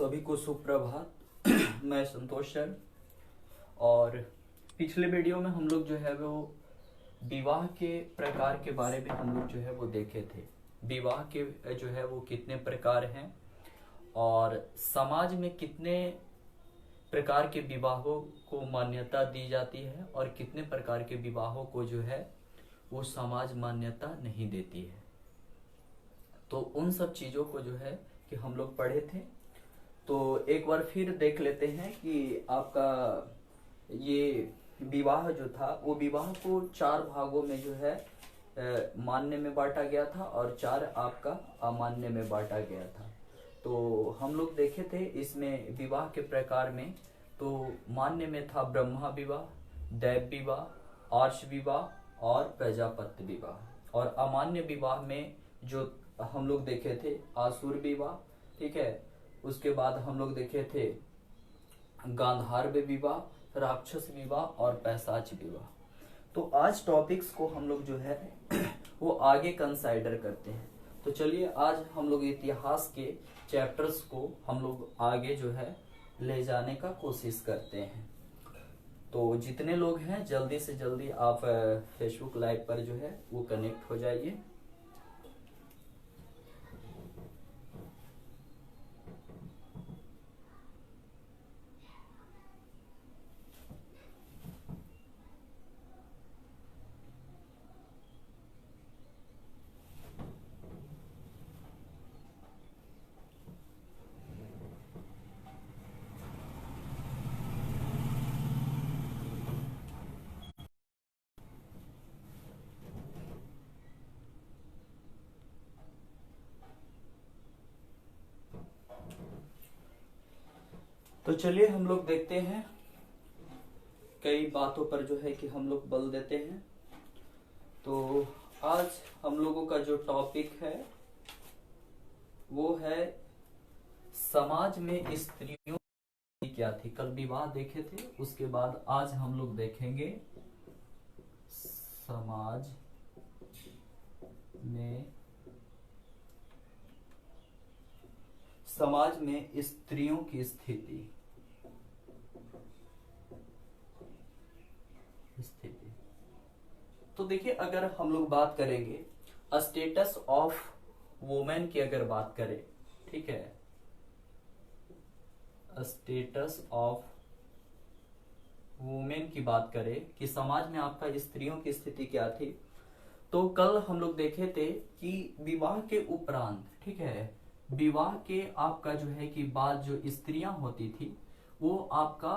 सभी को सुप्रभात। मैं संतोष सर। और पिछले वीडियो में हम लोग जो है वो विवाह के प्रकार के बारे में हम लोग जो है वो देखे थे। विवाह के जो है वो कितने प्रकार हैं और समाज में कितने प्रकार के विवाहों को मान्यता दी जाती है और कितने प्रकार के विवाहों को जो है वो समाज मान्यता नहीं देती है। तो उन सब चीज़ों को जो है कि हम लोग पढ़े थे। तो एक बार फिर देख लेते हैं कि आपका ये विवाह जो था वो विवाह को 4 भागों में जो है मान्य में बांटा गया था और 4 आपका अमान्य में बांटा गया था। तो हम लोग देखे थे इसमें विवाह के प्रकार में। तो मान्य में था ब्रह्मा विवाह, दैव विवाह, आर्ष विवाह और प्रजापत्य विवाह। और अमान्य विवाह में जो हम लोग देखे थे आसुर विवाह, ठीक है। उसके बाद हम लोग देखे थे गांधार्व विवाह, राक्षस विवाह और पैशाच विवाह। तो आज टॉपिक्स को हम लोग जो है वो आगे कंसाइडर करते हैं। तो चलिए आज हम लोग इतिहास के चैप्टर्स को हम लोग आगे जो है ले जाने का कोशिश करते हैं। तो जितने लोग हैं जल्दी से जल्दी आप फेसबुक लाइव पर जो है वो कनेक्ट हो जाइए। तो चलिए हम लोग देखते हैं, कई बातों पर जो है कि हम लोग बल देते हैं। तो आज हम लोगों का जो टॉपिक है वो है समाज में स्त्रियों की क्या थी। कल विवाह देखे थे, उसके बाद आज हम लोग देखेंगे समाज में स्त्रियों की स्थिति। तो देखिए, अगर हम लोग बात करेंगे स्टेटस ऑफ वुमेन की, अगर बात करें, ठीक है, स्टेटस ऑफ वुमेन की बात करें कि समाज में आपका स्त्रियों की स्थिति क्या थी। तो कल हम लोग देखे थे कि विवाह के उपरांत, ठीक है, विवाह के आपका जो है कि बाद जो स्त्रियां होती थी वो आपका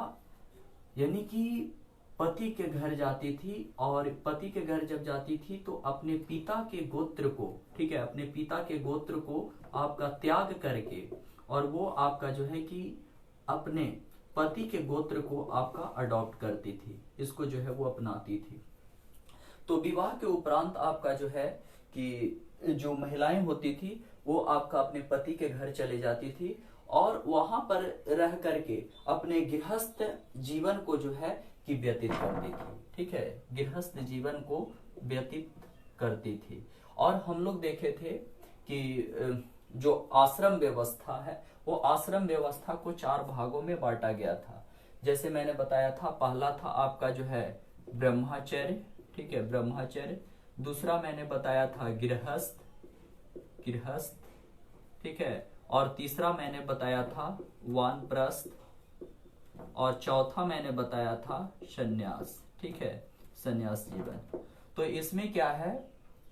यानी कि पति के घर जाती थी। और पति के घर जब जाती थी तो अपने पिता के गोत्र को, ठीक है, अपने पिता के गोत्र को आपका त्याग करके और वो आपका जो है कि अपने पति के गोत्र को आपका अडॉप्ट करती थी, इसको जो है वो अपनाती थी। तो विवाह के उपरांत आपका जो है कि जो महिलाएं होती थी वो आपका अपने पति के घर चले जाती थी और वहां पर रह करके अपने गृहस्थ जीवन को जो है कि व्यतीत करती थी, ठीक है, गृहस्थ जीवन को व्यतीत करती थी। और हम लोग देखे थे कि जो आश्रम व्यवस्था है वो आश्रम व्यवस्था को 4 भागों में बांटा गया था। जैसे मैंने बताया था, पहला था आपका जो है ब्रह्मचर्य, ठीक है, ब्रह्मचर्य। दूसरा मैंने बताया था गृहस्थ, ठीक है। और तीसरा मैंने बताया था वानप्रस्थ। और चौथा मैंने बताया था सन्यास, ठीक है, सन्यास जीवन। तो इसमें क्या है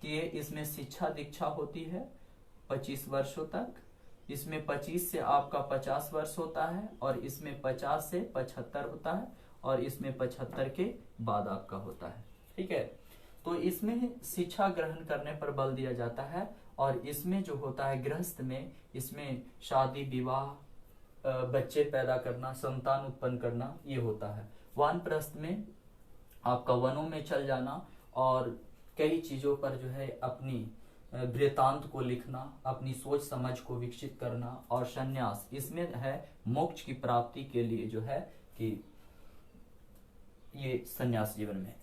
कि इसमें शिक्षा दीक्षा होती है 25 वर्षों तक। इसमें 25 से आपका 50 वर्ष होता है और इसमें 50 से 75 होता है और इसमें 75 के बाद आपका होता है, ठीक है। तो इसमें शिक्षा ग्रहण करने पर बल दिया जाता है। और इसमें जो होता है गृहस्थ में, इसमें शादी विवाह, बच्चे पैदा करना, संतान उत्पन्न करना, ये होता है। वानप्रस्थ में आपका वनों में चल जाना और कई चीजों पर जो है अपनी वृत्तांत को लिखना, अपनी सोच समझ को विकसित करना। और सन्यास, इसमें है मोक्ष की प्राप्ति के लिए जो है कि ये सन्यास जीवन में।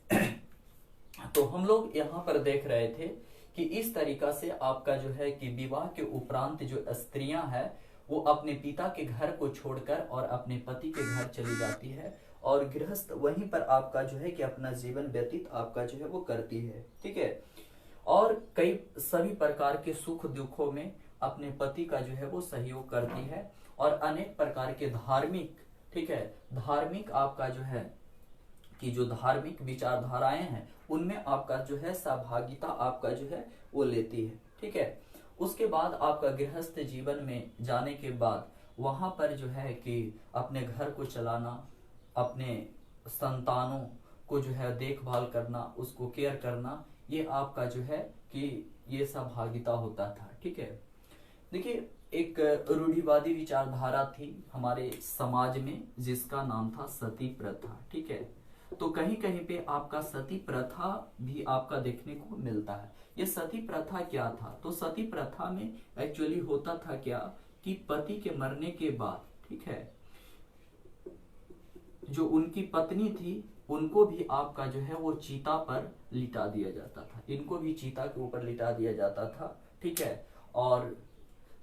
तो हम लोग यहाँ पर देख रहे थे कि इस तरीका से आपका जो है कि विवाह के उपरांत जो स्त्रियां हैं वो अपने पिता के घर को छोड़कर और अपने पति के घर चली जाती है और गृहस्थ वहीं पर आपका जो है कि अपना जीवन व्यतीत आपका जो है वो करती है, ठीक है। और कई सभी प्रकार के सुख दुखों में अपने पति का जो है वो सहयोग करती है और अनेक प्रकार के धार्मिक, ठीक है, धार्मिक आपका जो है कि जो धार्मिक विचारधाराएं हैं उनमें आपका जो है सहभागिता आपका जो है वो लेती है, ठीक है। उसके बाद आपका गृहस्थ जीवन में जाने के बाद वहां पर जो है कि अपने घर को चलाना, अपने संतानों को जो है देखभाल करना, उसको केयर करना, ये आपका जो है कि ये सहभागिता होता था, ठीक है। देखिए एक रूढ़िवादी विचारधारा थी हमारे समाज में जिसका नाम था सती प्रथा, ठीक है। तो कहीं कहीं पे आपका सती प्रथा भी आपका देखने को मिलता है। ये सती प्रथा क्या था? तो सती प्रथा में एक्चुअली होता था क्या कि पति के मरने के बाद, ठीक है, जो उनकी पत्नी थी उनको भी आपका जो है वो चीता पर लिटा दिया जाता था, इनको भी चीता के ऊपर लिटा दिया जाता था, ठीक है। और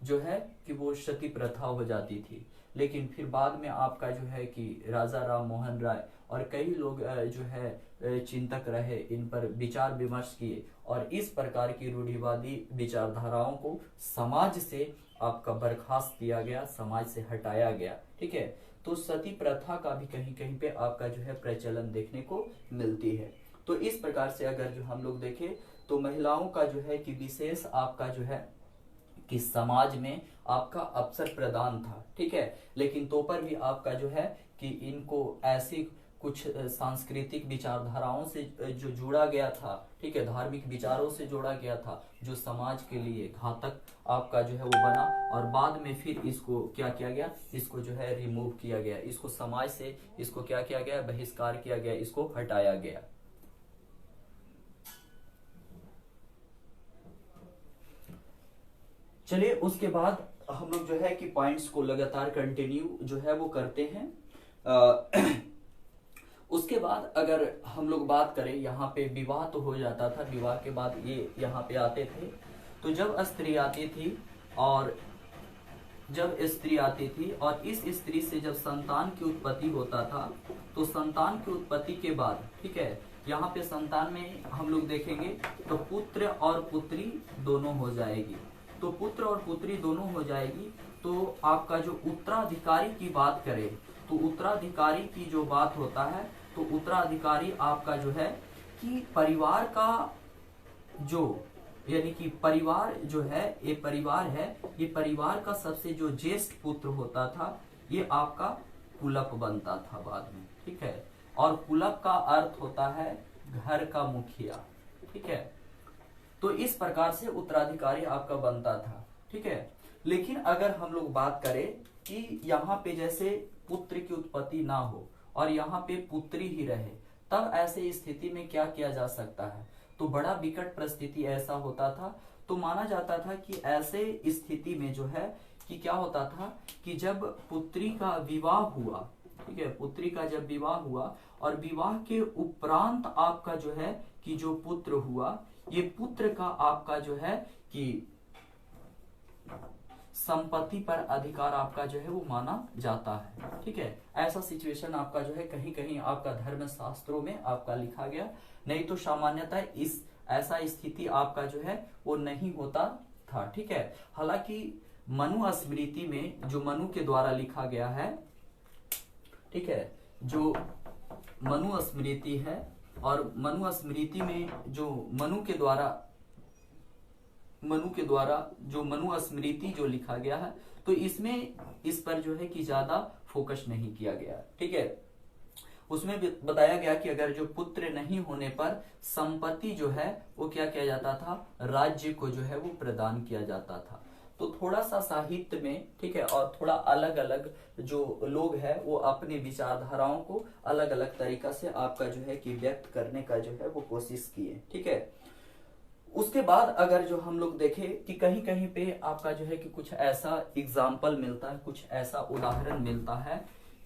जो है कि वो सती प्रथा हो जाती थी। लेकिन फिर बाद में आपका जो है कि राजा राम मोहन राय और कई लोग जो है चिंतक रहे, इन पर विचार विमर्श किए और इस प्रकार की रूढ़िवादी विचारधाराओं को समाज से आपका बर्खास्त किया गया, समाज से हटाया गया, ठीक है। तो सती प्रथा का भी कहीं कहीं पे आपका जो है प्रचलन देखने को मिलती है। तो इस प्रकार से अगर जो हम लोग देखें तो महिलाओं का जो है कि विशेष आपका जो है कि समाज में आपका अवसर प्रदान था, ठीक है। लेकिन तो पर भी आपका जो है कि इनको ऐसी कुछ सांस्कृतिक विचारधाराओं से जो जुड़ा गया था, ठीक है, धार्मिक विचारों से जोड़ा गया था जो समाज के लिए घातक आपका जो है वो बना और बाद में फिर इसको क्या किया गया, इसको जो है रिमूव किया गया, इसको समाज से इसको क्या किया गया, बहिष्कार किया गया, इसको हटाया गया। चलिए उसके बाद हम लोग जो है कि पॉइंट्स को लगातार कंटिन्यू जो है वो करते हैं। उसके बाद अगर हम लोग बात करें, यहाँ पे विवाह तो हो जाता था, विवाह के बाद ये यहाँ पे आते थे। तो जब स्त्री आती थी और इस स्त्री से जब संतान की उत्पत्ति होता था तो संतान की उत्पत्ति के बाद, ठीक है, यहाँ पे संतान में हम लोग देखेंगे तो पुत्र और पुत्री दोनों हो जाएगी। तो पुत्र और पुत्री दोनों हो जाएगी। तो आपका जो उत्तराधिकारी की बात करें तो उत्तराधिकारी की जो बात होता है तो उत्तराधिकारी आपका जो है कि परिवार का जो यानी कि परिवार जो है ये परिवार है, ये परिवार का सबसे जो ज्येष्ठ पुत्र होता था ये आपका कुलप बनता था बाद में, ठीक है। और कुलप का अर्थ होता है घर का मुखिया, ठीक है। तो इस प्रकार से उत्तराधिकारी आपका बनता था, ठीक है। लेकिन अगर हम लोग बात करें कि यहाँ पे जैसे पुत्र की उत्पत्ति ना हो और यहाँ पे पुत्री ही रहे, तब ऐसे स्थिति में क्या किया जा सकता है? तो बड़ा विकट परिस्थिति ऐसा होता था। तो माना जाता था कि ऐसे स्थिति में जो है कि क्या होता था कि जब पुत्री का विवाह हुआ, ठीक है, पुत्री का जब विवाह हुआ और विवाह के उपरांत आपका जो है कि जो पुत्र हुआ, ये पुत्र का आपका जो है कि संपत्ति पर अधिकार आपका जो है वो माना जाता है, ठीक है। ऐसा सिचुएशन आपका जो है कहीं कहीं आपका धर्म शास्त्रों में आपका लिखा गया, नहीं तो सामान्यतः इस ऐसा स्थिति आपका जो है वो नहीं होता था, ठीक है। हालांकि मनु स्मृति में जो मनु के द्वारा लिखा गया है, ठीक है, जो मनु स्मृति है और मनु स्मृति में जो मनु के द्वारा जो मनु स्मृति जो लिखा गया है तो इसमें इस पर जो है कि ज्यादा फोकस नहीं किया गया, ठीक है। उसमें बताया गया कि अगर जो पुत्र नहीं होने पर संपत्ति जो है वो क्या किया जाता था, राज्य को जो है वो प्रदान किया जाता था। तो थोड़ा सा साहित्य में, ठीक है, और थोड़ा अलग अलग जो लोग हैं वो अपने विचारधाराओं को अलग अलग तरीका से आपका जो है कि व्यक्त करने का जो है वो कोशिश किए, ठीक है। उसके बाद अगर जो हम लोग देखें कि कहीं कहीं पे आपका जो है कि कुछ ऐसा एग्जाम्पल मिलता है, कुछ ऐसा उदाहरण मिलता है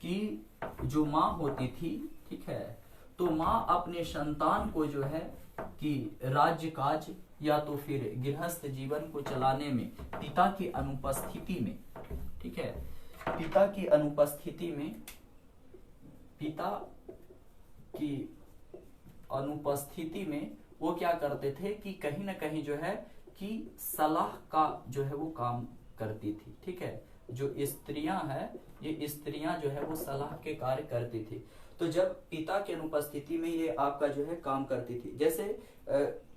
कि जो माँ होती थी, ठीक है, तो माँ अपने संतान को जो है कि राज्य काज या तो फिर गृहस्थ जीवन को चलाने में पिता की अनुपस्थिति में, ठीक है। पिता की अनुपस्थिति में, पिता की अनुपस्थिति में वो क्या करते थे कि कहीं ना कहीं जो है कि सलाह का जो है वो काम करती थी, ठीक है। जो स्त्रियां हैं, ये स्त्रियां जो है वो सलाह के कार्य करती थी। तो जब पिता की अनुपस्थिति में ये आपका जो है काम करती थी, जैसे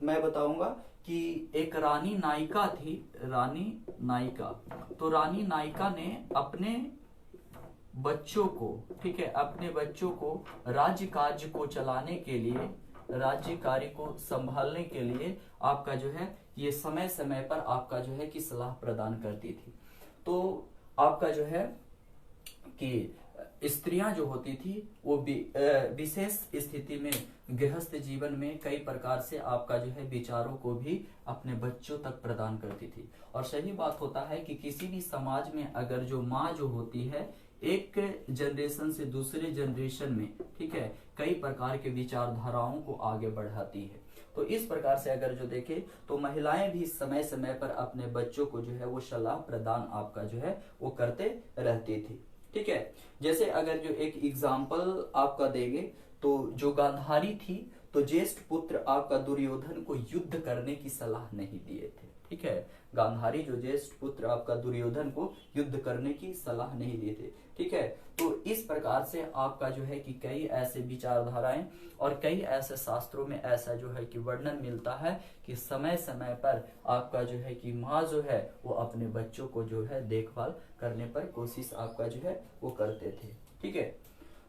मैं बताऊंगा कि एक रानी नायिका थी, रानी नायिका। तो रानी नायिका ने अपने बच्चों को, ठीक है, अपने बच्चों को राज्य कार्य को चलाने के लिए, राज्य कार्य को संभालने के लिए आपका जो है ये समय समय पर आपका जो है कि सलाह प्रदान करती थी। तो आपका जो है कि स्त्रियां जो होती थी वो विशेष स्थिति में गृहस्थ जीवन में कई प्रकार से आपका जो है विचारों को भी अपने बच्चों तक प्रदान करती थी। और सही बात होता है कि किसी भी समाज में अगर जो माँ जो होती है एक जनरेशन से दूसरे जनरेशन में, ठीक है, कई प्रकार के विचारधाराओं को आगे बढ़ाती है। तो इस प्रकार से अगर जो देखे तो महिलाएं भी समय समय पर अपने बच्चों को जो है वो सलाह प्रदान आपका जो है वो करते रहती थी, ठीक है। जैसे अगर जो एक एग्जाम्पल आपका देंगे तो जो गांधारी थी, तो ज्येष्ठ पुत्र आपका दुर्योधन को युद्ध करने की सलाह नहीं दिए थे, ठीक है। गांधारी जो ज्येष्ठ पुत्र आपका दुर्योधन को युद्ध करने की सलाह नहीं दिए थे, ठीक है। तो इस प्रकार से आपका जो है कि कई ऐसे विचारधाराएं और कई ऐसे शास्त्रों में ऐसा जो है कि वर्णन मिलता है कि समय समय पर आपका जो है कि माँ जो है वो अपने बच्चों को जो है देखभाल करने पर कोशिश आपका जो है वो करते थे, ठीक है।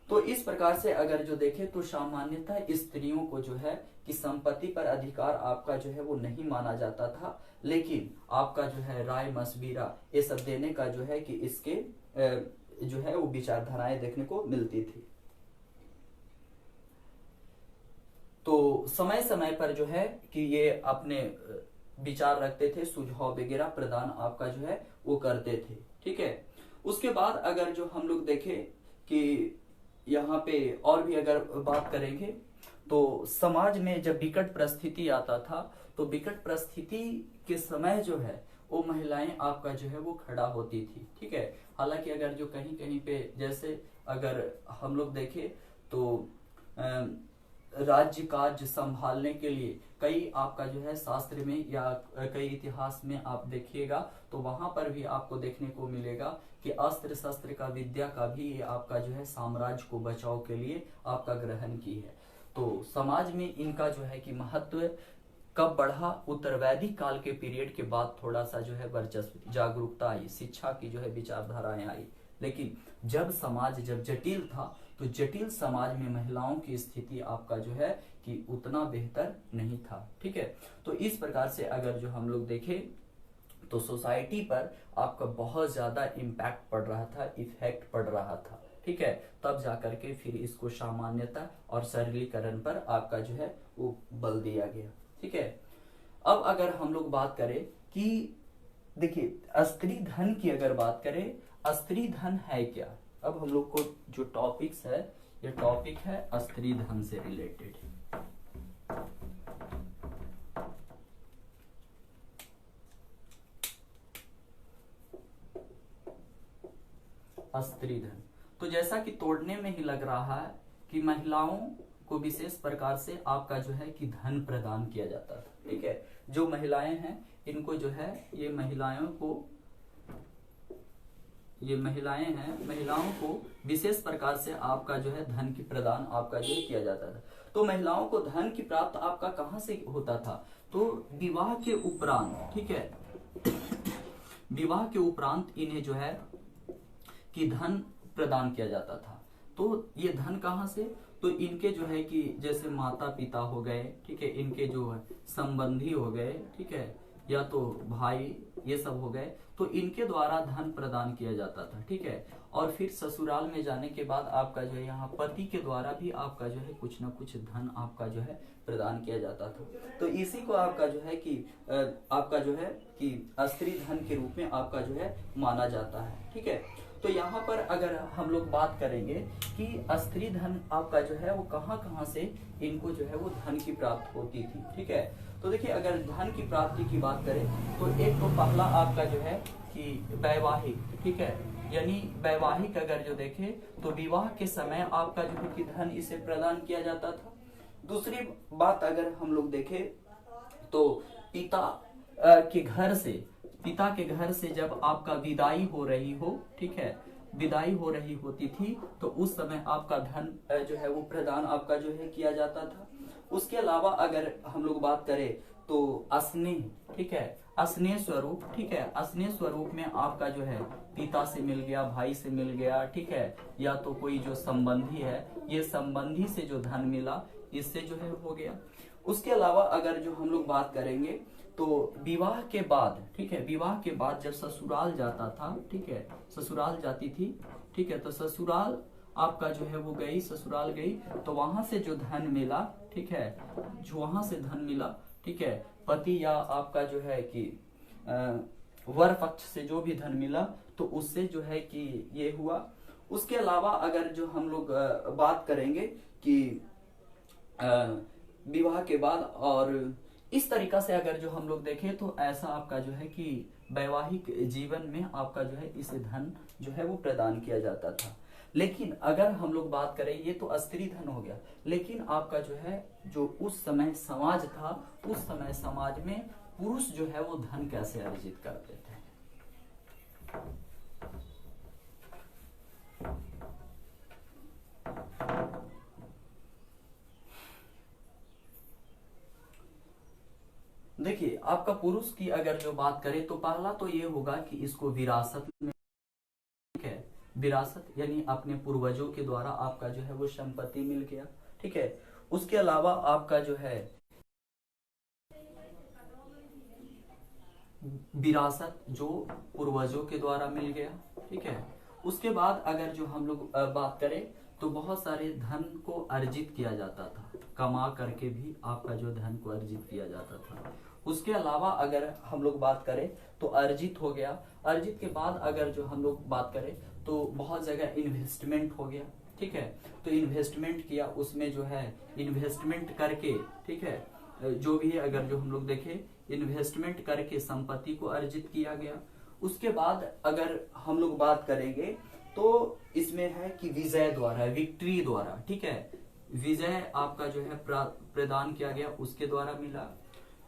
तो इस प्रकार से अगर जो देखे तो सामान्यतः स्त्रियों को जो है कि संपत्ति पर अधिकार आपका जो है वो नहीं माना जाता था, लेकिन आपका जो है राय मशविरा ये सब देने का जो है कि इसके जो है वो विचारधाराएं देखने को मिलती थी। तो समय समय पर जो है कि ये अपने विचार रखते थे, सुझाव वगैरह प्रदान आपका जो है वो करते थे, ठीक है। उसके बाद अगर जो हम लोग देखें कि यहाँ पे और भी अगर बात करेंगे तो समाज में जब विकट परिस्थिति आता था तो विकट परिस्थिति के समय जो है वो महिलाएं आपका जो है वो खड़ा होती थी, ठीक है। हालांकि अगर जो कहीं कहीं पे जैसे अगर हम लोग देखें तो राज्य कार्य संभालने के लिए कई आपका जो है शास्त्र में या कई इतिहास में आप देखिएगा तो वहां पर भी आपको देखने को मिलेगा कि अस्त्र शस्त्र का विद्या का भी ये आपका जो है साम्राज्य को बचाव के लिए आपका ग्रहण की है। तो समाज में इनका जो है कि महत्व कब बढ़ा, उत्तर वैदिक काल के पीरियड के बाद थोड़ा सा जो है वर्चस्व, जागरूकता आई, शिक्षा की जो है विचारधाराएं आई। लेकिन जब समाज जब जटिल था तो जटिल समाज में महिलाओं की स्थिति आपका जो है कि उतना बेहतर नहीं था, ठीक है। तो इस प्रकार से अगर जो हम लोग देखें तो सोसाइटी पर आपका बहुत ज्यादा इम्पैक्ट पड़ रहा था, इफेक्ट पड़ रहा था, ठीक है। तब जाकर के फिर इसको सामान्यता और सरलीकरण पर आपका जो है वो बल दिया गया, ठीक है। अब अगर हम लोग बात करें कि देखिए स्त्री धन की अगर बात करें, स्त्री धन है क्या, अब हम लोग को जो टॉपिक्स है ये टॉपिक है स्त्री धन से रिलेटेड। स्त्री धन तो जैसा कि तोड़ने में ही लग रहा है कि महिलाओं को विशेष प्रकार से आपका जो है कि धन प्रदान किया जाता था, ठीक है। जो महिलाएं हैं इनको जो है ये महिलाओं को विशेष प्रकार से आपका जो है धन की प्रदान आपका जो किया जाता था। तो महिलाओं को धन की प्राप्त आपका कहां से होता था, तो विवाह के उपरांत, ठीक है। विवाह के उपरांत इन्हें जो है कि धन प्रदान किया जाता था। तो ये धन कहां से, तो इनके जो है कि जैसे माता पिता हो गए, ठीक है, इनके जो है संबंधी हो गए, ठीक है, या तो भाई ये सब हो गए, तो इनके द्वारा धन प्रदान किया जाता था, ठीक है। और फिर ससुराल में जाने के बाद आपका जो है यहाँ पति के द्वारा भी आपका जो है कुछ ना कुछ धन आपका जो है प्रदान किया जाता था। तो इसी को आपका जो है कि आपका जो है कि स्त्री धन के रूप में आपका जो है माना जाता है, ठीक है। तो यहाँ पर अगर हम लोग बात करेंगे कि स्त्री धन आपका जो है वो कहाँ कहाँ से इनको जो है वो धन की प्राप्ति होती थी, ठीक है। तो देखिए अगर धन की प्राप्ति की बात करें तो एक तो पहला आपका जो है कि वैवाहिक, ठीक है, यानी वैवाहिक अगर जो देखें तो विवाह के समय आपका जो है कि धन इसे प्रदान किया जाता था। दूसरी बात अगर हम लोग देखें तो पिता के घर से जब आपका विदाई हो रही हो, ठीक है, विदाई हो रही होती थी तो उस समय आपका धन जो है वो प्रदान आपका जो है किया जाता था। उसके अलावा अगर हम लोग बात करें तो स्नेह, ठीक है, स्नेह स्वरूप, ठीक है, स्नेह स्वरूप में आपका जो है पिता से मिल गया, भाई से मिल गया, ठीक है, या तो कोई जो संबंधी है, ये संबंधी से जो धन मिला इससे जो है हो गया। उसके अलावा अगर जो हम लोग बात करेंगे तो विवाह के बाद, ठीक है, विवाह के बाद जब ससुराल जाता था, ठीक है, ससुराल जाती थी, ठीक है, तो ससुराल आपका जो है वो गई, ससुराल गई तो वहां से जो धन मिला, ठीक है, जो वहां से धन मिला, ठीक है, पति या आपका जो है कि वर पक्ष से जो भी धन मिला तो उससे जो है कि ये हुआ। उसके अलावा अगर जो हम लोग बात करेंगे कि विवाह के बाद और इस तरीका से अगर जो हम लोग देखें तो ऐसा आपका जो है कि वैवाहिक जीवन में आपका जो है इसे धन जो है वो प्रदान किया जाता था। लेकिन अगर हम लोग बात करें, ये तो स्त्री धन हो गया, लेकिन आपका जो है जो उस समय समाज था, उस समय समाज में पुरुष जो है वो धन कैसे अर्जित करते थे। देखिए आपका पुरुष की अगर जो बात करें तो पहला तो ये होगा कि इसको विरासत में, ठीक है, विरासत यानी अपने पूर्वजों के द्वारा आपका जो है वो संपत्ति मिल गया, ठीक है। उसके अलावा आपका जो है विरासत जो पूर्वजों के द्वारा मिल गया, ठीक है। उसके बाद अगर जो हम लोग बात करें तो बहुत सारे धन को अर्जित किया जाता था, कमा करके भी आपका जो धन को अर्जित किया जाता था। उसके अलावा अगर हम लोग बात करें तो अर्जित हो गया, अर्जित के बाद अगर जो हम लोग बात करें तो बहुत जगह इन्वेस्टमेंट हो गया, ठीक है, तो इन्वेस्टमेंट किया, उसमें जो है इन्वेस्टमेंट करके, ठीक है, जो भी है अगर जो हम लोग देखें इन्वेस्टमेंट करके संपत्ति को अर्जित किया गया। उसके बाद अगर हम लोग बात करेंगे तो इसमें है कि विजय द्वारा, विक्ट्री द्वारा, ठीक है, विजय आपका जो है प्रदान किया गया, उसके द्वारा मिला।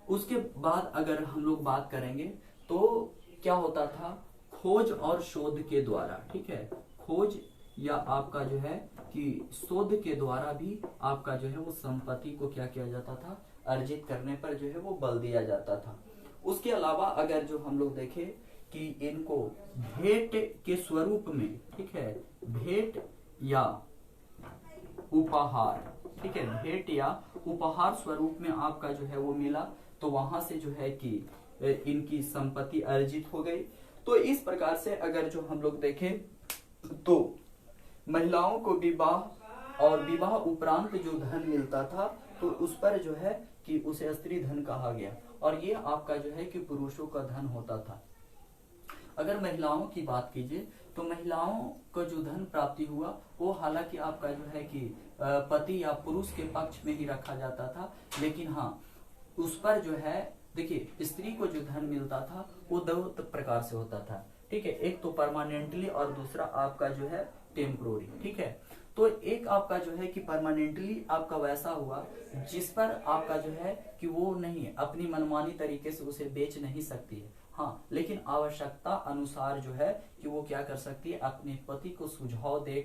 उसके बाद अगर हम लोग बात करेंगे तो क्या होता था, खोज और शोध के द्वारा, ठीक है, खोज या आपका जो है कि शोध के द्वारा भी आपका जो है वो संपत्ति को क्या किया जाता था, अर्जित करने पर जो है वो बल दिया जाता था। उसके अलावा अगर जो हम लोग देखें कि इनको भेंट के स्वरूप में, ठीक है, भेंट या उपहार, ठीक है, भेंट या उपहार स्वरूप में आपका जो है वो मिला तो वहां से जो है कि इनकी संपत्ति अर्जित हो गई। तो इस प्रकार से अगर जो हम लोग देखें तो महिलाओं को विवाह और विवाह उपरांत जो धन मिलता था तो उस पर जो है कि उसे स्त्री धन कहा गया, और ये आपका जो है कि पुरुषों का धन होता था। अगर महिलाओं की बात कीजिए तो महिलाओं को जो धन प्राप्ति हुआ वो हालांकि आपका जो है कि पति या पुरुष के पक्ष में ही रखा जाता था, लेकिन हाँ उस पर जो है देखिए स्त्री को जो धन मिलता था वो दो प्रकार से होता था, ठीक है, एक तो परमानेंटली और दूसरा आपका जो है टेम्पोररी, ठीक है। तो एक आपका जो है कि परमानेंटली आपका वैसा हुआ जिस पर आपका जो है कि वो नहीं अपनी मनमानी तरीके से उसे बेच नहीं सकती है, हाँ, लेकिन आवश्यकता अनुसार जो है कि वो क्या कर सकती है, अपने पति को सुझाव दे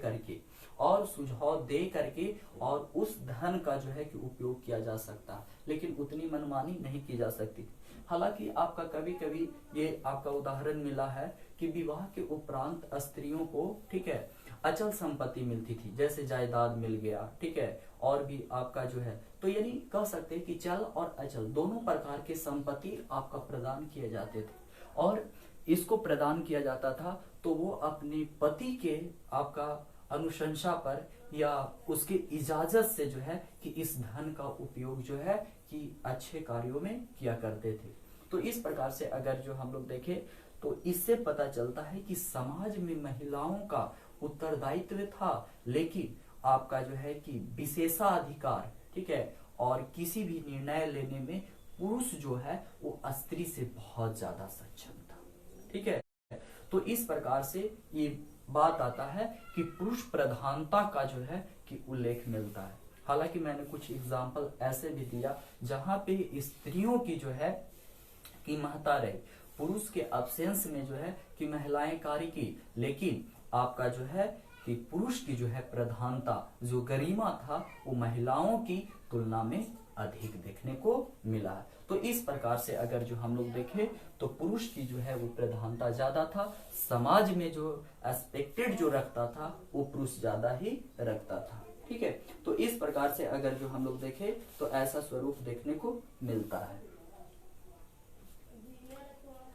करके और उस धन का जो है कि उपयोग किया जा सकता है, लेकिन उतनी मनमानी नहीं की जा सकती। हालांकि आपका कभी कभी ये आपका उदाहरण मिला है कि विवाह के उपरांत स्त्रियों को, ठीक है, अचल संपत्ति मिलती थी, जैसे जायदाद मिल गया, ठीक है, और भी आपका जो है, तो यानी कह सकते हैं कि चल और अचल दोनों प्रकार के संपत्ति आपका प्रदान किए जाते थे, और इसको प्रदान किया जाता था तो वो अपने पति के आपका अनुशंसा पर या उसके इजाजत से जो है कि इस धन का उपयोग जो है कि अच्छे कार्यों में किया करते थे। तो इस प्रकार से अगर जो हम लोग देखें तो इससे पता चलता है कि समाज में महिलाओं का उत्तरदायित्व था, लेकिन आपका जो है कि विशेषाधिकार, ठीक है, और किसी भी निर्णय लेने में पुरुष जो है वो स्त्री से बहुत ज्यादा सक्षम था, ठीक है। तो इस प्रकार से ये बात आता है कि पुरुष प्रधानता का जो है कि उल्लेख मिलता है। हालांकि मैंने कुछ एग्जाम्पल ऐसे भी दिया जहां पे स्त्रियों की जो है कि महत्ता रही, पुरुष के अब्सेंस में जो है कि महिलाएं कार्य की, लेकिन आपका जो है कि पुरुष की जो है प्रधानता, जो गरिमा था, वो महिलाओं की तुलना में अधिक देखने को मिला है। तो इस प्रकार से अगर जो हम लोग देखें तो पुरुष की जो है वो प्रधानता ज्यादा था, समाज में जो एक्सपेक्टेड जो रखता था वो पुरुष ज्यादा ही रखता था, ठीक है। तो इस प्रकार से अगर जो हम लोग देखें तो ऐसा स्वरूप देखने को मिलता है।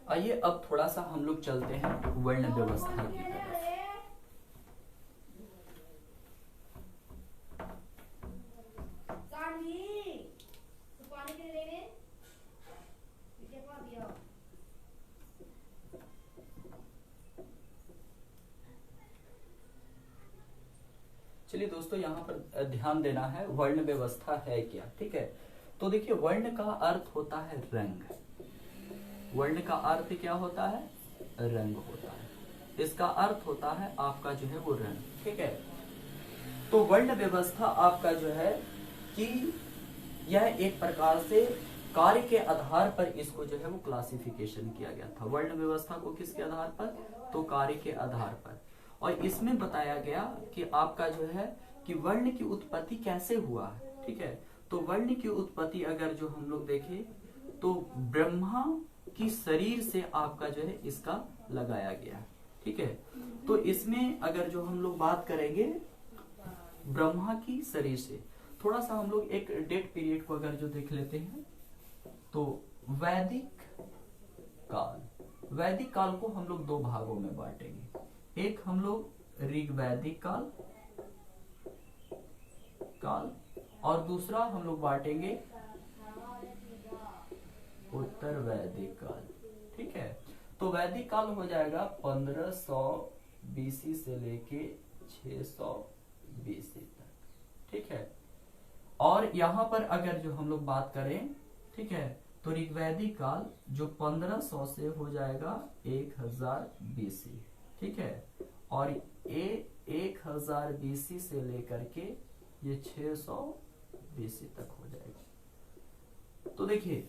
आइए अब थोड़ा सा हम लोग चलते हैं वर्ण व्यवस्था की तरफ। चलिए दोस्तों, यहाँ पर ध्यान देना है वर्ण व्यवस्था है क्या, ठीक है। तो देखिए वर्ण का अर्थ होता है रंग, वर्ण का अर्थ क्या होता है, रंग होता है, इसका अर्थ होता है आपका जो है वो रंग, ठीक है। तो वर्ण व्यवस्था आपका जो है कि यह एक प्रकार से कार्य के आधार पर इसको जो है वो क्लासिफिकेशन किया गया था। वर्ण व्यवस्था को किसके आधार पर, तो कार्य के आधार पर। और इसमें बताया गया कि आपका जो है कि वर्ण की उत्पत्ति कैसे हुआ है, ठीक है। तो वर्ण की उत्पत्ति अगर जो हम लोग देखें तो ब्रह्मा की शरीर से आपका जो है इसका लगाया गया, ठीक है। तो इसमें अगर जो हम लोग बात करेंगे ब्रह्मा की शरीर से, थोड़ा सा हम लोग एक डेट पीरियड को अगर जो देख लेते हैं तो वैदिक काल, वैदिक काल को हम लोग दो भागों में बांटेंगे। एक हम लोग ऋग्वैदिक काल और दूसरा हम लोग बांटेंगे उत्तर वैदिक काल, ठीक है। तो वैदिक काल हो जाएगा 1500 बीसी से लेके 600 बीसी तक, ठीक है। और यहाँ पर अगर जो हम लोग बात करें, ठीक है, तो ऋग्वैदिक काल जो 1500 से हो जाएगा 1000 बीसी, ठीक है। और ये 1000 बीसी से लेकर के ये 600 बीसी तक हो जाएगा। तो देखिए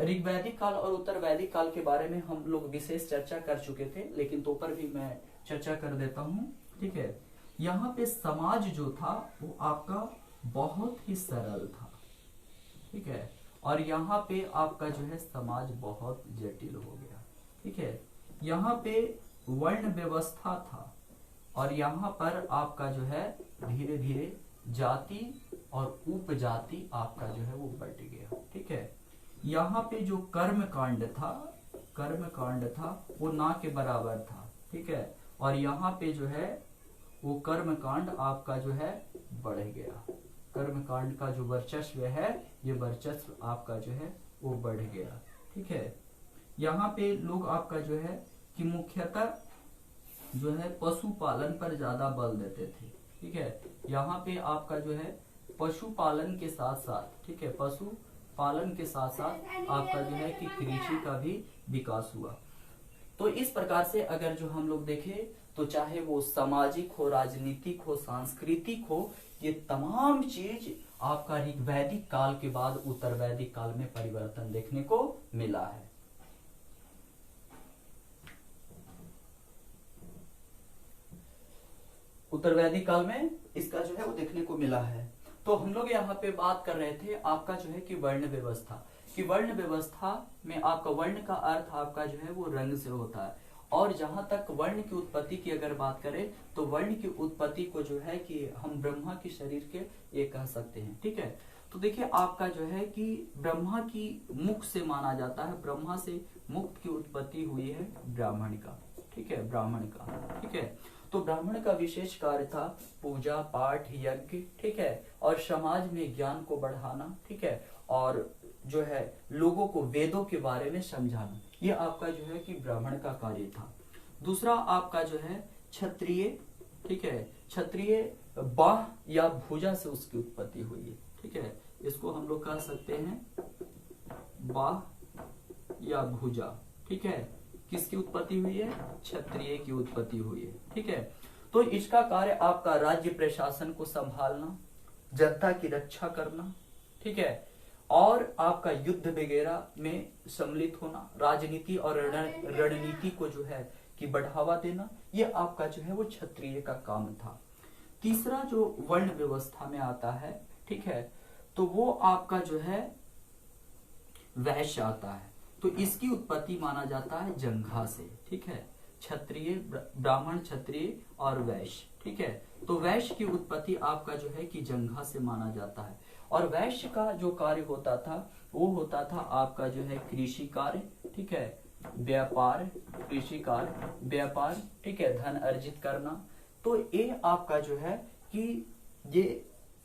ऋग्वैदिक काल और उत्तर वैदिक काल के बारे में हम लोग विशेष चर्चा कर चुके थे, लेकिन तो पर भी मैं चर्चा कर देता हूँ, ठीक है। यहाँ पे समाज जो था वो आपका बहुत ही सरल था, ठीक है। और यहाँ पे आपका जो है समाज बहुत जटिल हो गया, ठीक है। यहाँ पे वर्ण व्यवस्था था और यहाँ पर आपका जो है धीरे धीरे जाति और उपजाति आपका जो है वो बढ़ गया, ठीक है। यहाँ पे जो कर्म कांड था वो ना के बराबर था, ठीक है। और यहाँ पे जो है वो कर्म कांड आपका जो है बढ़ गया, कर्म कांड का जो वर्चस्व है ये वर्चस्व आपका जो है वो बढ़ गया, ठीक है। यहाँ पे लोग आपका जो है कि मुख्यतः जो है पशुपालन पर ज्यादा बल देते थे, ठीक है। यहाँ पे आपका जो है पशुपालन के साथ साथ, ठीक है, पशुपालन के साथ साथ आपका जो है कि कृषि का भी विकास हुआ। तो इस प्रकार से अगर जो हम लोग देखें तो चाहे वो सामाजिक हो, राजनीतिक हो, सांस्कृतिक हो, ये तमाम चीज आपका ऋग्वैदिक काल के बाद उत्तर वैदिक काल में परिवर्तन देखने को मिला है। उत्तर वैदिक काल में इसका जो है वो देखने को मिला है। तो हम लोग यहाँ पे बात कर रहे थे आपका जो है कि वर्ण व्यवस्था, कि वर्ण व्यवस्था में आपका वर्ण का अर्थ आपका जो है वो रंग से होता है। और जहां तक वर्ण की उत्पत्ति की अगर बात करें तो वर्ण की उत्पत्ति को जो है कि हम ब्रह्मा की शरीर के ये कह सकते हैं, ठीक है। तो देखिए आपका जो है कि ब्रह्मा की मुख से माना जाता है, ब्रह्मा से मुक्त की उत्पत्ति हुई है ब्राह्मण का, ठीक है, ब्राह्मण का, ठीक है। तो ब्राह्मण का विशेष कार्य था पूजा पाठ यज्ञ, ठीक है, और समाज में ज्ञान को बढ़ाना, ठीक है, और जो है लोगों को वेदों के बारे में समझाना, ये आपका जो है कि ब्राह्मण का कार्य था। दूसरा आपका जो है क्षत्रिय, ठीक है, क्षत्रिय बाह या भुजा से उसकी उत्पत्ति हुई है, ठीक है, इसको हम लोग कह सकते हैं बाह या भुजा, ठीक है, किसकी उत्पत्ति हुई है, क्षत्रिय की उत्पत्ति हुई है, ठीक है। तो इसका कार्य आपका राज्य प्रशासन को संभालना, जनता की रक्षा करना, ठीक है, और आपका युद्ध वगैरह में सम्मिलित होना, राजनीति और रणनीति को जो है कि बढ़ावा देना, ये आपका जो है वो क्षत्रिय का काम था। तीसरा जो वर्ण व्यवस्था में आता है, ठीक है, तो वो आपका जो है वैश्य आता है। तो इसकी उत्पत्ति माना जाता है जंघा से, ठीक है, क्षत्रिय, ब्राह्मण, क्षत्रिय और वैश्य, ठीक है। तो वैश्य की उत्पत्ति आपका जो है कि जंघा से माना जाता है। और वैश्य का जो कार्य होता था वो होता था आपका जो है कृषि कार्य, ठीक है, व्यापार, कृषि कार्य, व्यापार, ठीक है, धन अर्जित करना। तो ये आपका जो है कि ये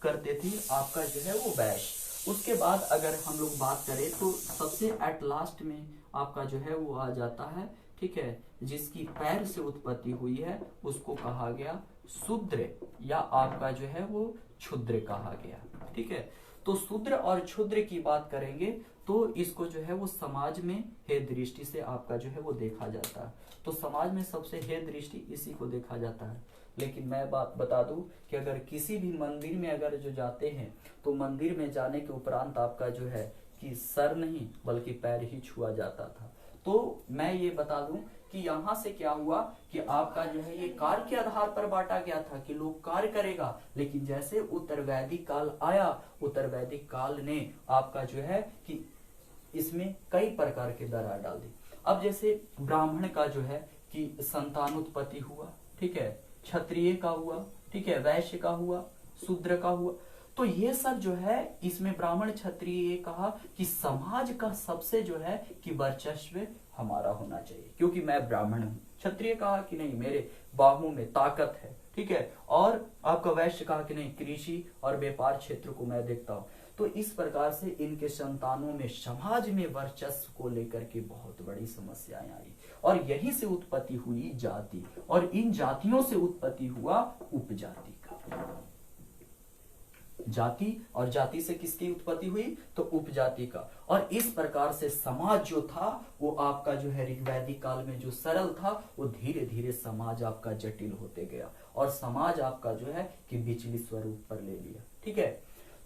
करते थे आपका जो है वो वैश्य। उसके बाद अगर हम लोग बात करें तो सबसे एट लास्ट में आपका जो है वो आ जाता है, ठीक है, जिसकी पैर से उत्पत्ति हुई है उसको कहा गया शूद्र, या आपका जो है वो क्षुद्र कहा गया, ठीक है। तो शूद्र और क्षुद्र की बात करेंगे तो इसको जो है वो समाज में हे दृष्टि से आपका जो है वो देखा जाता है। तो समाज में सबसे हे दृष्टि इसी को देखा जाता है। लेकिन मैं बात बता दूं कि अगर किसी भी मंदिर में अगर जो जाते हैं तो मंदिर में जाने के उपरांत आपका जो है कि सर नहीं बल्कि पैर ही छुआ जाता था। तो मैं ये बता दूं कि यहाँ से क्या हुआ कि आपका जो है ये कार्य के आधार पर बांटा गया था कि लोग कार्य करेगा। लेकिन जैसे उत्तर वैदिक काल आया, उत्तर वैदिक काल ने आपका जो है कि इसमें कई प्रकार के दरार डाल दी। अब जैसे ब्राह्मण का जो है कि संतान उत्पत्ति हुआ, ठीक है, क्षत्रिय का हुआ, ठीक है, वैश्य का हुआ, शूद्र का हुआ। तो ये सब जो है इसमें ब्राह्मण क्षत्रिय ये कहा कि समाज का सबसे जो है कि वर्चस्व हमारा होना चाहिए क्योंकि मैं ब्राह्मण हूं। क्षत्रिय कहा कि नहीं मेरे बाहों में ताकत है, ठीक है, और आपका वैश्य कहा कि नहीं कृषि और व्यापार क्षेत्र को मैं देखता हूं। तो इस प्रकार से इनके संतानों में समाज में वर्चस्व को लेकर के बहुत बड़ी समस्याएं आई और यहीं से उत्पत्ति हुई जाति और इन जातियों से उत्पत्ति हुआ उपजाति का। जाति और जाति से किसकी उत्पत्ति हुई तो उपजाति का। और इस प्रकार से समाज जो था वो आपका जो है ऋग्वैदिक काल में जो सरल था वो धीरे धीरे समाज आपका जटिल होते गया और समाज आपका जो है कि विचलित स्वरूप पर ले लिया, ठीक है।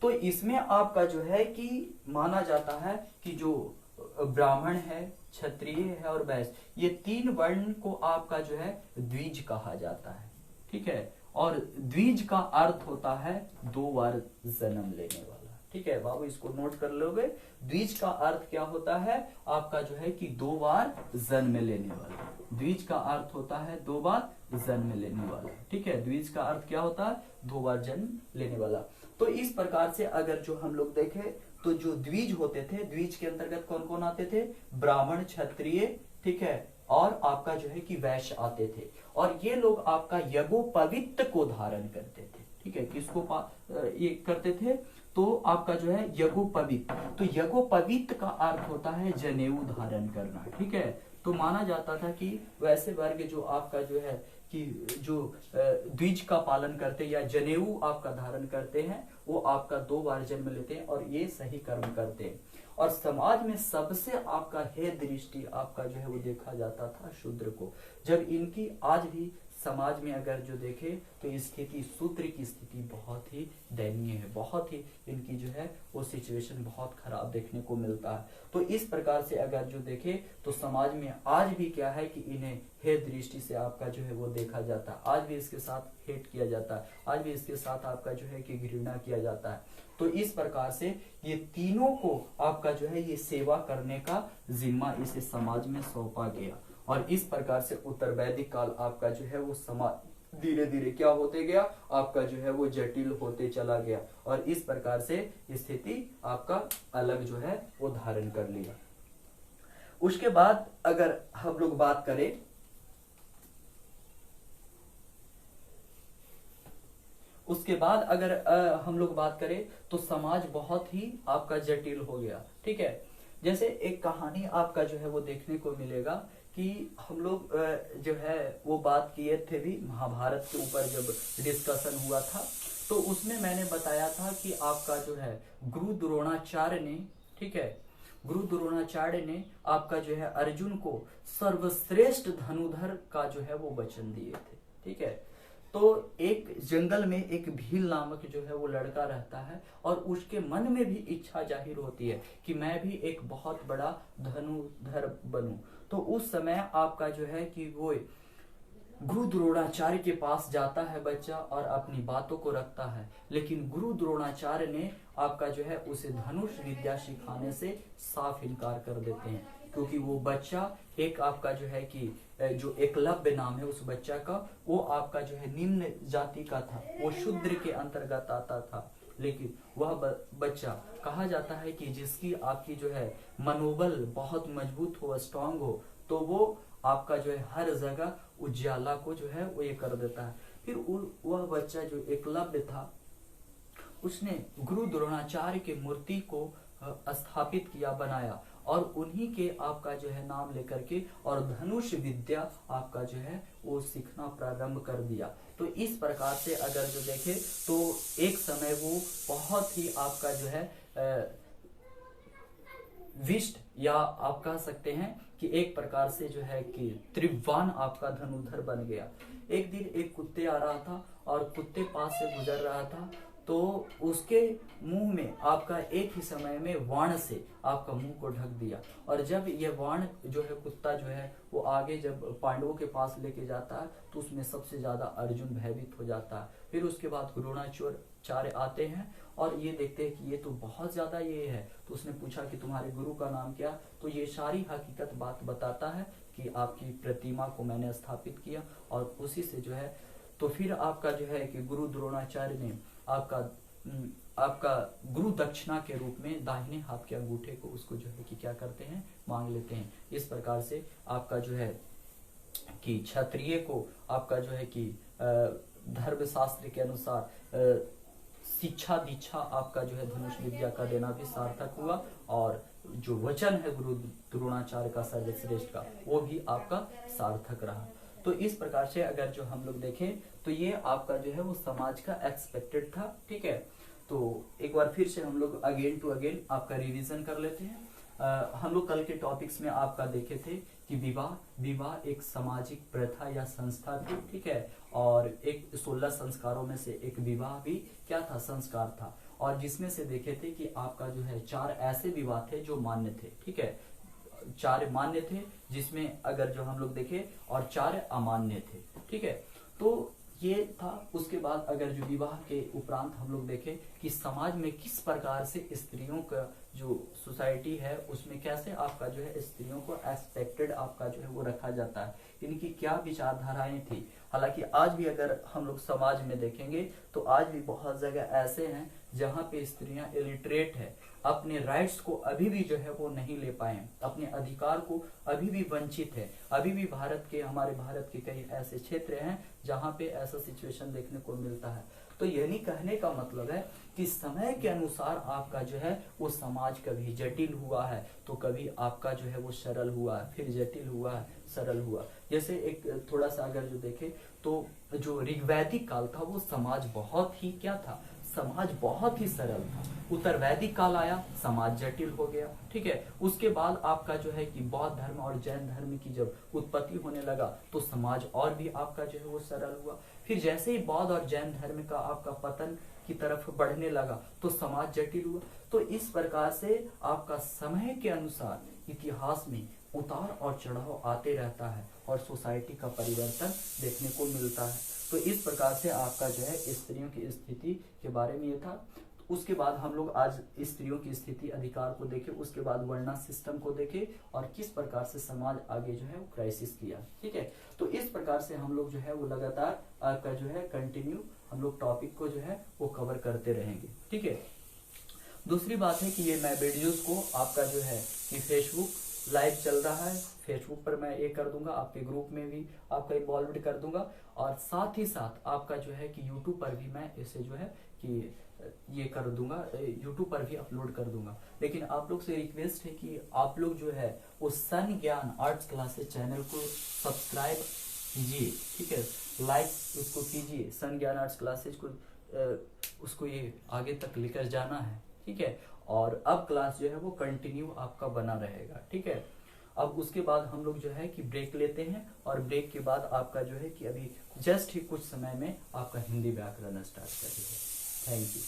तो इसमें आपका जो है कि माना जाता है कि जो ब्राह्मण है, क्षत्रिय है और वैश्य, ये तीन वर्ण को आपका जो है द्विज कहा जाता है, ठीक है। और द्विज का अर्थ होता है दो बार जन्म लेने वाला, ठीक है बाबू, इसको नोट कर लोगे। द्विज का अर्थ क्या होता है आपका जो है कि दो बार जन्म लेने वाला। द्विज का अर्थ होता है दो बार जन्म लेने वाला, ठीक है। द्विज का अर्थ क्या होता है दो बार जन्म लेने वाला। तो इस प्रकार से अगर जो हम लोग देखें तो जो द्विज होते थे, द्विज के अंतर्गत कौन कौन आते थे, ब्राह्मण, क्षत्रिय, ठीक है, और आपका जो है कि वैश्य आते थे। और ये लोग आपका यज्ञोपवीत को धारण करते थे, ठीक है। किसको ये करते थे तो आपका जो है यज्ञोपवीत। तो यज्ञोपवीत का अर्थ होता है जनेऊ धारण करना, ठीक है। तो माना जाता था कि वैसे वर्ग जो आपका जो है कि जो द्विज का पालन करते या जनेऊ आपका धारण करते हैं वो आपका दो बार जन्म लेते हैं और ये सही कर्म करते हैं। और समाज में सबसे आपका हे दृष्टि आपका जो है वो देखा जाता था शूद्र को। जब इनकी आज भी समाज में अगर जो देखे तो स्थिति शूद्र की स्थिति बहुत ही दयनीय है, बहुत ही इनकी जो है वो सिचुएशन बहुत खराब देखने को मिलता है। तो इस प्रकार से अगर जो देखे तो समाज में आज भी क्या है कि इन्हें हे दृष्टि से आपका जो है वो देखा जाता है, आज भी इसके साथ हेट किया जाता है, आज भी इसके साथ आपका जो है कि घृणा किया जाता है। तो इस प्रकार से ये तीनों को आपका जो है ये सेवा करने का जिम्मा इसे समाज में सौंपा गया। और इस प्रकार से उत्तर वैदिक काल आपका जो है वो समाज धीरे धीरे क्या होते गया आपका जो है वो जटिल होते चला गया और इस प्रकार से स्थिति आपका अलग जो है वो धारण कर लिया। उसके बाद अगर हम लोग बात करें उसके बाद अगर हम लोग बात करें तो समाज बहुत ही आपका जटिल हो गया। ठीक है, जैसे एक कहानी आपका जो है वो देखने को मिलेगा कि हम लोग जो है वो बात किए थे भी महाभारत के ऊपर जब डिस्कशन हुआ था, तो उसमें मैंने बताया था कि आपका जो है गुरु द्रोणाचार्य ने, ठीक है, गुरु द्रोणाचार्य ने आपका जो है अर्जुन को सर्वश्रेष्ठ धनुधर का जो है वो वचन दिए थे। ठीक है, तो एक जंगल में एक भील नामक जो है वो लड़का रहता है और उसके मन में भी इच्छा जाहिर होती है कि मैं भी एक बहुत बड़ा धनुधर बनूं। तो उस समय आपका जो है कि वो गुरु द्रोणाचार्य के पास जाता है बच्चा और अपनी बातों को रखता है, लेकिन गुरु द्रोणाचार्य ने आपका जो है उसे धनुष विद्या सिखाने से साफ इनकार कर देते हैं, क्योंकि वो बच्चा एक आपका जो है कि जो एकलव्य नाम है उस बच्चा का, वो आपका जो है निम्न जाति का था, वो शूद्र के अंतर्गत आता था। लेकिन वह बच्चा कहा जाता है कि जिसकी आपकी जो है मनोबल बहुत मजबूत हो, स्ट्रांग हो, तो वो आपका जो है हर जगह उज्ज्वला को जो है वो ये कर देता है। फिर वह बच्चा जो एकलव्य था, उसने गुरु द्रोणाचार्य के मूर्ति को स्थापित किया, बनाया, और उन्हीं के आपका जो है नाम लेकर के और धनुष विद्या आपका जो है वो सीखना प्रारंभ कर दिया। तो इस प्रकार से अगर जो देखे तो एक समय वो बहुत ही आपका जो है विष्ट, या आप कह सकते हैं कि एक प्रकार से जो है कि त्रिवान आपका धनुधर बन गया। एक दिन एक कुत्ते आ रहा था और कुत्ते पास से गुजर रहा था, तो उसके मुंह में आपका एक ही समय में वाण से आपका मुंह को ढक दिया, और जब ये वाण जो है कुत्ता जो है वो आगे जब पांडवों के पास लेके जाता है तो उसमें सबसे ज्यादा अर्जुन भयभीत हो जाता है। फिर उसके बाद द्रोणाचार्य आते हैं और ये देखते हैं कि ये तो बहुत ज्यादा ये है, तो उसने पूछा कि तुम्हारे गुरु का नाम क्या, तो ये सारी हकीकत बात बताता है कि आपकी प्रतिमा को मैंने स्थापित किया, और उसी से जो है तो फिर आपका जो है कि गुरु द्रोणाचार्य ने आपका गुरु दक्षिणा के रूप में दाहिने हाथ के अंगूठे को उसको जो है कि क्या करते हैं, मांग लेते हैं। इस प्रकार से आपका जो है कि क्षत्रिय को आपका जो है कि धर्म शास्त्र के अनुसार शिक्षा दीक्षा आपका जो है धनुष विद्या का देना भी सार्थक हुआ, और जो वचन है गुरु द्रोणाचार्य का सर्वश्रेष्ठ का वो भी आपका सार्थक रहा। तो इस प्रकार से अगर जो हम लोग देखें तो ये आपका जो है वो समाज का एक्सपेक्टेड था। ठीक है, तो एक बार फिर से हम लोग अगेन टू अगेन आपका रिवीजन कर लेते हैं। हम लोग कल के टॉपिक्स में आपका देखे थे कि विवाह एक सामाजिक प्रथा या संस्था थी। ठीक है, और एक 16 संस्कारों में से एक विवाह भी क्या था, संस्कार था, और जिसमें से देखे थे कि आपका जो है 4 ऐसे विवाह थे जो मान्य थे। ठीक है, 4 मान्य थे जिसमें अगर जो हम लोग देखे, और 4 अमान्य थे। ठीक है, तो ये था। उसके बाद अगर जो विवाह के उपरांत हम लोग देखें कि समाज में किस प्रकार से स्त्रियों का जो सोसाइटी है उसमें कैसे आपका जो है स्त्रियों को एक्सपेक्टेड आपका जो है वो रखा जाता है, इनकी क्या विचारधाराएं थी। हालांकि आज भी अगर हम लोग समाज में देखेंगे तो आज भी बहुत जगह ऐसे हैं जहाँ पे स्त्रियां इलिटरेट है, अपने राइट्स को अभी भी जो है वो नहीं ले पाए, अपने अधिकार को अभी भी वंचित है। अभी भी हमारे भारत के कई ऐसे क्षेत्र हैं जहाँ पे ऐसा सिचुएशन देखने को मिलता है। तो यानी कहने का मतलब है कि समय के अनुसार आपका जो है वो समाज कभी जटिल हुआ है तो कभी आपका जो है वो सरल हुआ है, फिर जटिल हुआ है, सरल हुआ। जैसे एक थोड़ा सा अगर जो देखे तो जो ऋग्वैदिक काल था वो समाज बहुत ही क्या था, समाज बहुत ही सरल था। उत्तर वैदिक काल आया, समाज जटिल हो गया। ठीक है, उसके बाद आपका जो है कि बौद्ध धर्म और जैन धर्म की जब उत्पत्ति होने लगा तो समाज और भी आपका जो है वो सरल हुआ। फिर जैसे ही बौद्ध और जैन धर्म का आपका पतन की तरफ बढ़ने लगा तो समाज जटिल हुआ। तो इस प्रकार से आपका समय के अनुसार इतिहास में उतार और चढ़ाव आते रहता है और सोसाइटी का परिवर्तन देखने को मिलता है। तो इस प्रकार से आपका जो है स्त्रियों की स्थिति के बारे में ये था। उसके बाद हम लोग आज स्त्रियों की स्थिति अधिकार को देखें, उसके बाद वर्णा सिस्टम को देखें और किस प्रकार से समाज आगे जो है वो क्राइसिस किया। ठीक है, तो इस प्रकार से हम लोग जो है वो लगातार आपका जो है कंटिन्यू हम लोग टॉपिक को जो है वो कवर करते रहेंगे। ठीक है, दूसरी बात है कि ये मैं वीडियोस को आपका जो है कि फेसबुक लाइव चल रहा है, फेसबुक पर मैं ये कर दूंगा, आपके ग्रुप में भी आपका इन्वॉल्व कर दूंगा, और साथ ही साथ आपका जो है कि यूट्यूब पर भी मैं इसे जो है कि ये कर दूंगा, यूट्यूब पर भी अपलोड कर दूंगा। लेकिन आप लोग से रिक्वेस्ट है कि आप लोग जो है वो सन ज्ञान आर्ट्स क्लासेस चैनल को सब्सक्राइब कीजिए, ठीक है, लाइक उसको कीजिए। सन ज्ञान आर्ट्स क्लासेज को उसको ये आगे तक लेकर जाना है, ठीक है। और अब क्लास जो है वो कंटिन्यू आपका बना रहेगा, ठीक है। अब उसके बाद हम लोग जो है कि ब्रेक लेते हैं, और ब्रेक के बाद आपका जो है कि अभी जस्ट ही कुछ समय में आपका हिंदी व्याकरण स्टार्ट करेंगे। Thank you.